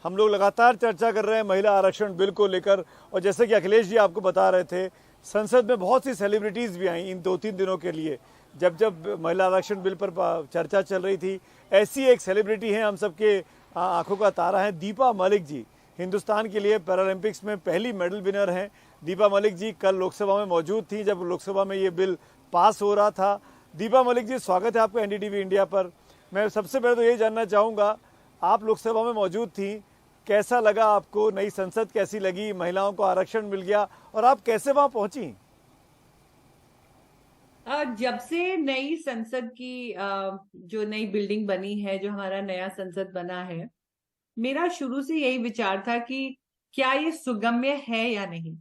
हम लोग लगातार चर्चा कर रहे हैं महिला आरक्षण बिल को लेकर, और जैसे कि अखिलेश जी आपको बता रहे थे, संसद में बहुत सी सेलिब्रिटीज़ भी आई इन 2-3 दिनों के लिए। जब जब महिला आरक्षण बिल पर चर्चा चल रही थी, ऐसी एक सेलिब्रिटी हैं, हम सबके आंखों का तारा है, दीपा मलिक जी। हिंदुस्तान के लिए पैरालंपिक्स में पहली मेडल विनर हैं दीपा मलिक जी। कल लोकसभा में मौजूद थी जब लोकसभा में ये बिल पास हो रहा था। दीपा मलिक जी, स्वागत है आपका एनडीटीवी इंडिया पर। मैं सबसे पहले तो ये जानना चाहूँगा, आप लोकसभा में मौजूद थी, कैसा लगा आपको? नई संसद कैसी लगी? महिलाओं को आरक्षण मिल गया, और आप कैसे वहां पहुंची? जब से नई संसद की जो नई बिल्डिंग बनी है, जो हमारा नया संसद बना है, मेरा शुरू से यही विचार था कि क्या ये सुगम्य है या नहीं।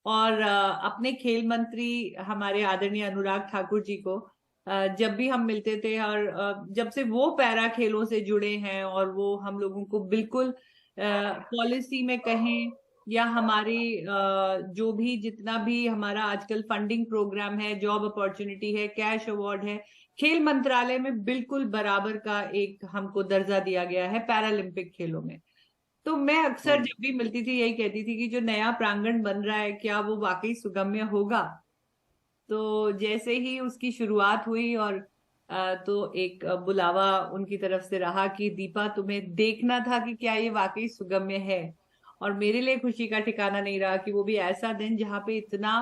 और अपने खेल मंत्री हमारे आदरणीय अनुराग ठाकुर जी को जब भी हम मिलते थे, और जब से वो पैरा खेलों से जुड़े हैं और वो हम लोगों को बिल्कुल पॉलिसी में कहें या हमारे जो भी जितना भी हमारा आजकल फंडिंग प्रोग्राम है, जॉब अपॉर्चुनिटी है, कैश अवार्ड है, खेल मंत्रालय में बिल्कुल बराबर का एक हमको दर्जा दिया गया है पैरालंपिक खेलों में। तो मैं अक्सर जब भी मिलती थी यही कहती थी कि जो नया प्रांगण बन रहा है, क्या वो वाकई सुगम्य होगा। तो जैसे ही उसकी शुरुआत हुई और तो एक बुलावा उनकी तरफ से रहा कि दीपा, तुम्हें देखना था कि क्या ये वाकई सुगम्य है। और मेरे लिए खुशी का ठिकाना नहीं रहा कि वो भी ऐसा दिन जहाँ पे इतना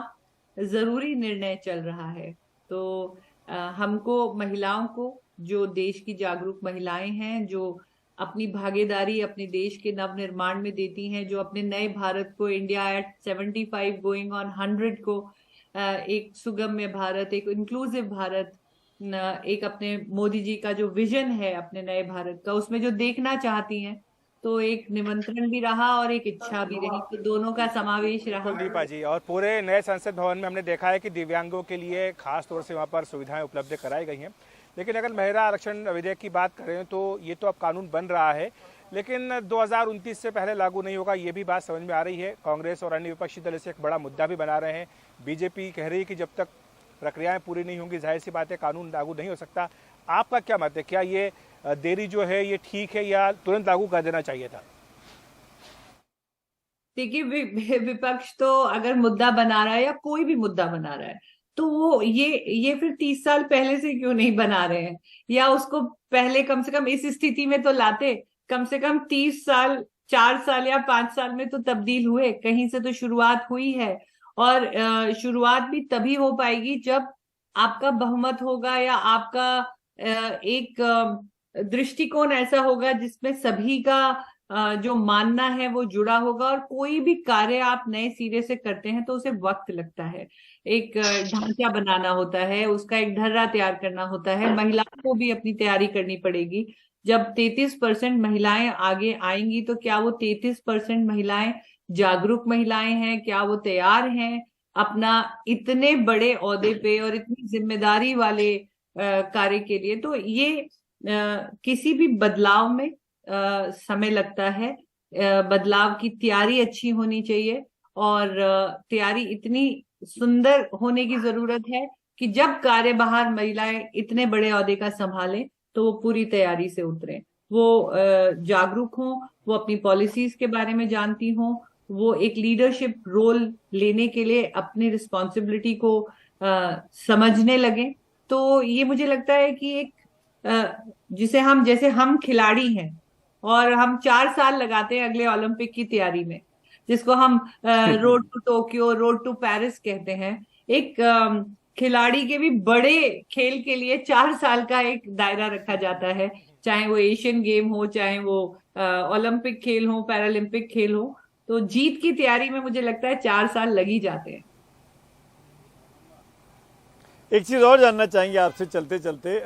जरूरी निर्णय चल रहा है। तो हमको महिलाओं को, जो देश की जागरूक महिलाएं हैं, जो अपनी भागीदारी अपने देश के नव निर्माण में देती हैं, जो अपने नए भारत को, इंडिया एट 75 गोइंग ऑन 100 को एक सुगम्य भारत, एक इंक्लूसिव भारत, एक अपने मोदी जी का जो विजन है अपने नए भारत का, उसमें जो देखना चाहती हैं। तो एक निमंत्रण भी रहा और एक इच्छा भी रही, तो दोनों का समावेश रहा। दीपा जी, और पूरे नए संसद भवन में हमने देखा है कि दिव्यांगों के लिए खास तौर से वहाँ पर सुविधाएं उपलब्ध कराई गई हैं। लेकिन अगर महिला आरक्षण विधेयक की बात करें तो ये तो अब कानून बन रहा है, लेकिन 2029 से पहले लागू नहीं होगा, ये भी बात समझ में आ रही है। कांग्रेस और अन्य विपक्षी दल इसे एक बड़ा मुद्दा भी बना रहे हैं। बीजेपी कह रही है कि जब तक प्रक्रियाएं पूरी नहीं होंगी, जाहिर सी बात है, कानून लागू नहीं हो सकता। आपका क्या मत है? क्या ये देरी जो है ये ठीक है या तुरंत लागू कर देना चाहिए था? देखिए, विपक्ष तो अगर मुद्दा बना रहा है या कोई भी मुद्दा बना रहा है, तो वो ये फिर 30 साल पहले से क्यों नहीं बना रहे हैं, या उसको पहले कम से कम इस स्थिति में तो लाते। कम से कम 30 साल, 4 साल या 5 साल में तो तब्दील हुए, कहीं से तो शुरुआत हुई है। और शुरुआत भी तभी हो पाएगी जब आपका बहुमत होगा, या आपका एक दृष्टिकोण ऐसा होगा जिसमें सभी का जो मानना है वो जुड़ा होगा। और कोई भी कार्य आप नए सिरे से करते हैं तो उसे वक्त लगता है, एक ढांचा बनाना होता है, उसका एक ढर्रा तैयार करना होता है। महिलाओं को भी अपनी तैयारी करनी पड़ेगी। जब 33% महिलाएं आगे आएंगी तो क्या वो 33% महिलाएं जागरूक महिलाएं हैं? क्या वो तैयार हैं अपना इतने बड़े ओहदे पे और इतनी जिम्मेदारी वाले कार्य के लिए? तो ये किसी भी बदलाव में समय लगता है। बदलाव की तैयारी अच्छी होनी चाहिए, और तैयारी इतनी सुंदर होने की जरूरत है कि जब कार्यभार महिलाएं इतने बड़े ओहदे का संभालें तो वो पूरी तैयारी से उतरे, वो जागरूक हों, वो अपनी पॉलिसीज के बारे में जानती हों, वो एक लीडरशिप रोल लेने के लिए अपनी रिस्पॉन्सिबिलिटी को समझने लगे। तो ये मुझे लगता है कि एक जिसे हम, जैसे हम खिलाड़ी हैं और हम 4 साल लगाते हैं अगले ओलंपिक की तैयारी में, जिसको हम road to Tokyo, road to Paris कहते हैं। एक खिलाड़ी के भी बड़े खेल के लिए 4 साल का एक दायरा रखा जाता है, चाहे वो एशियन गेम हो, चाहे वो ओलंपिक खेल हो, पैरालंपिक खेल हो। तो जीत की तैयारी में मुझे लगता है 4 साल लग ही जाते हैं। एक चीज़ और जानना चाहेंगे आपसे चलते चलते।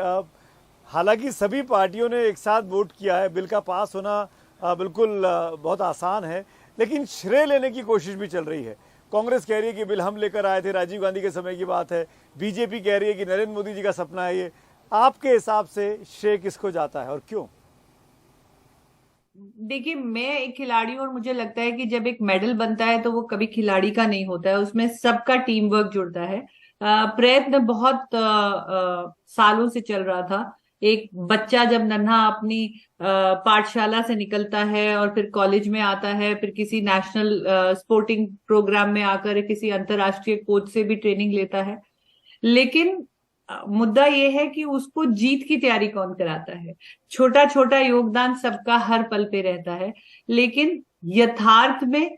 हालांकि सभी पार्टियों ने एक साथ वोट किया है, बिल का पास होना बिल्कुल बहुत आसान है, लेकिन श्रेय लेने की कोशिश भी चल रही है। कांग्रेस कह रही है कि बिल हम लेकर आए थे, राजीव गांधी के समय की बात है। बीजेपी कह रही है कि नरेंद्र मोदी जी का सपना है ये। आपके हिसाब से श्रेय किसको जाता है और क्यों? देखिए, मैं एक खिलाड़ी हूं और मुझे लगता है कि जब एक मेडल बनता है तो वो कभी खिलाड़ी का नहीं होता है, उसमें सबका टीम वर्क जुड़ता है। प्रयत्न बहुत सालों से चल रहा था एक बच्चा जब नन्हा अपनी पाठशाला से निकलता है और फिर कॉलेज में आता है, फिर किसी नेशनल स्पोर्टिंग प्रोग्राम में आकर किसी अंतर्राष्ट्रीय कोच से भी ट्रेनिंग लेता है, लेकिन मुद्दा ये है कि उसको जीत की तैयारी कौन कराता है। छोटा छोटा योगदान सबका हर पल पे रहता है, लेकिन यथार्थ में,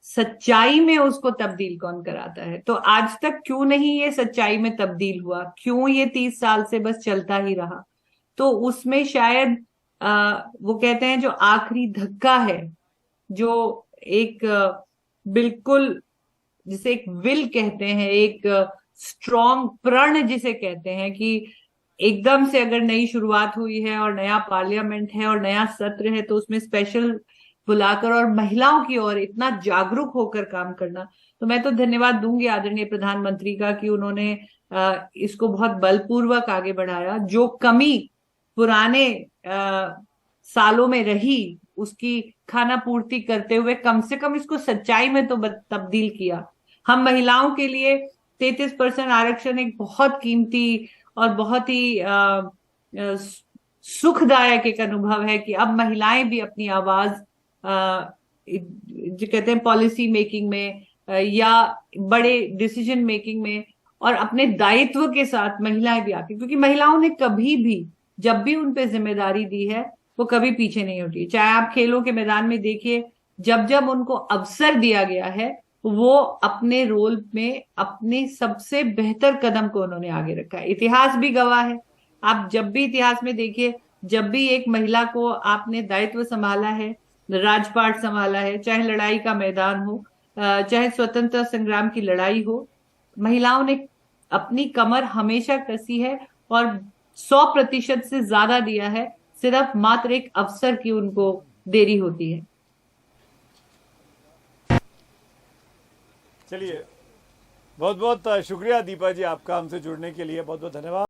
सच्चाई में उसको तब्दील कौन कराता है। तो आज तक क्यों नहीं ये सच्चाई में तब्दील हुआ, क्यों ये 30 साल से बस चलता ही रहा। तो उसमें शायद वो कहते हैं जो आखिरी धक्का है, जो एक बिल्कुल जिसे एक विल कहते हैं, एक स्ट्रॉन्ग प्रण जिसे कहते हैं, कि एकदम से अगर नई शुरुआत हुई है और नया पार्लियामेंट है और नया सत्र है तो उसमें स्पेशल बुलाकर और महिलाओं की ओर इतना जागरूक होकर काम करना। तो मैं तो धन्यवाद दूंगी आदरणीय प्रधानमंत्री का कि उन्होंने इसको बहुत बलपूर्वक आगे बढ़ाया। जो कमी पुराने सालों में रही उसकी खाना पूर्ति करते हुए कम से कम इसको सच्चाई में तो तब्दील किया। हम महिलाओं के लिए 33% आरक्षण एक बहुत कीमती और बहुत ही सुखदायक एक अनुभव है कि अब महिलाएं भी अपनी आवाज जो कहते हैं पॉलिसी मेकिंग में या बड़े डिसीजन मेकिंग में और अपने दायित्व के साथ महिलाएं भी आती, क्योंकि महिलाओं ने कभी भी जब भी उन पे जिम्मेदारी दी है वो कभी पीछे नहीं हटी। चाहे आप खेलों के मैदान में देखिए, जब जब उनको अवसर दिया गया है वो अपने रोल में अपने सबसे बेहतर कदम को उन्होंने आगे रखा है। इतिहास भी गवाह है। आप जब भी इतिहास में देखिए, जब भी एक महिला को आपने दायित्व संभाला है, राजपाट संभाला है, चाहे लड़ाई का मैदान हो, चाहे स्वतंत्रता संग्राम की लड़ाई हो, महिलाओं ने अपनी कमर हमेशा कसी है और 100% से ज्यादा दिया है। सिर्फ मात्र एक अवसर की उनको देरी होती है। चलिए, बहुत बहुत शुक्रिया दीपा जी आपका हमसे जुड़ने के लिए, बहुत बहुत धन्यवाद।